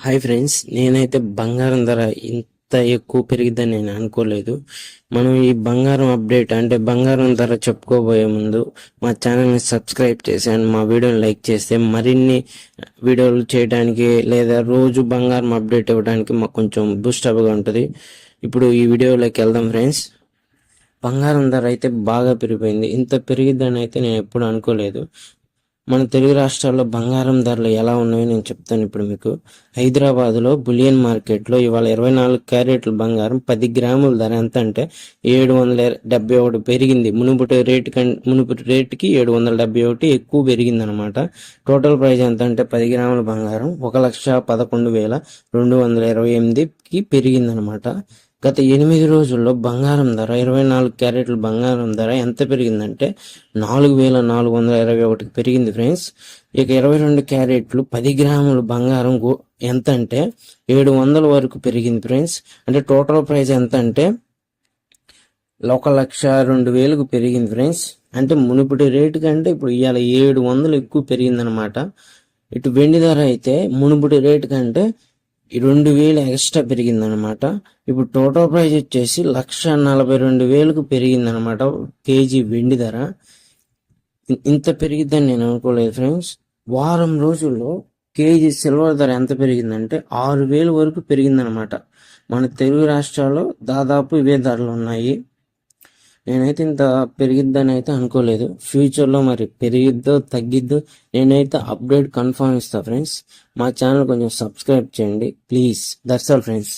Hi friends, నేనైతే బంగారం ధర ఇంత ఎక్కువ పెరిగిద్దని నేను అనుకోలేదు. మనం ఈ బంగారం అప్డేట్ అంటే బంగారం ధర చెప్పుకోబోయే ముందు మా ఛానల్ని సబ్స్క్రైబ్ చేసి అండ్ మా వీడియోని లైక్ చేస్తే మరిన్ని వీడియోలు చేయడానికి లేదా రోజు బంగారం అప్డేట్ ఇవ్వడానికి మాకు కొంచెం బూస్టప్గా ఉంటుంది. ఇప్పుడు ఈ వీడియోలోకి వెళ్దాం ఫ్రెండ్స్. బంగారం ధర అయితే బాగా పెరిగిపోయింది. ఇంత పెరిగిద్దని అయితే నేను ఎప్పుడు అనుకోలేదు. మన తెలుగు రాష్ట్రాల్లో బంగారం ధరలు ఎలా ఉన్నాయో నేను చెప్తాను ఇప్పుడు మీకు. హైదరాబాద్లో బులియన్ మార్కెట్లో ఇవాళ 24 క్యారెట్ల బంగారం 10 గ్రాముల ధర ఎంత అంటే 771 పెరిగింది. మునుపటి రేటుకి 771 ఎక్కువ పెరిగింది అనమాట. టోటల్ ప్రైస్ ఎంత అంటే 10 గ్రాముల బంగారం 1,11,228కి పెరిగింది అనమాట. గత 8 రోజుల్లో బంగారం ధర 24 క్యారెట్ల బంగారం ధర ఎంత పెరిగిందంటే 4,421కి పెరిగింది ఫ్రెండ్స్. ఇక 22 క్యారెట్లు 10 గ్రాముల బంగారం ఎంత అంటే 700 వరకు పెరిగింది ఫ్రెండ్స్. అంటే టోటల్ ప్రైస్ ఎంత అంటే 1,02,000కు పెరిగింది ఫ్రెండ్స్. అంటే మునుపటి రేటు కంటే ఇప్పుడు ఇవాళ 700 ఎక్కువ పెరిగిందనమాట. ఇటు వెండి ధర అయితే మునుపటి రేటు కంటే 2,000 ఎక్స్ట్రా పెరిగిందనమాట. ఇప్పుడు టోటల్ ప్రైస్ వచ్చేసి 1,42,000కు పెరిగిందనమాట కేజీ వెండి ధర. ఇంత పెరిగిద్దని నేను అనుకోలేదు ఫ్రెండ్స్. వారం రోజుల్లో కేజీ సిల్వర్ ధర ఎంత పెరిగిందంటే 6,000 వరకు పెరిగిందనమాట. మన తెలుగు రాష్ట్రాల్లో దాదాపు ఇవే ధరలు ఉన్నాయి. నేనైతే ఇంత పెరిగిద్దని అయితే అనుకోలేదు. ఫ్యూచర్లో మరి పెరిగిద్దో తగ్గిద్దో నేనైతే అప్డేట్ కన్ఫర్మ్ ఇస్తా ఫ్రెండ్స్. మా ఛానల్ కొంచెం సబ్స్క్రైబ్ చేయండి ప్లీజ్. That's all friends.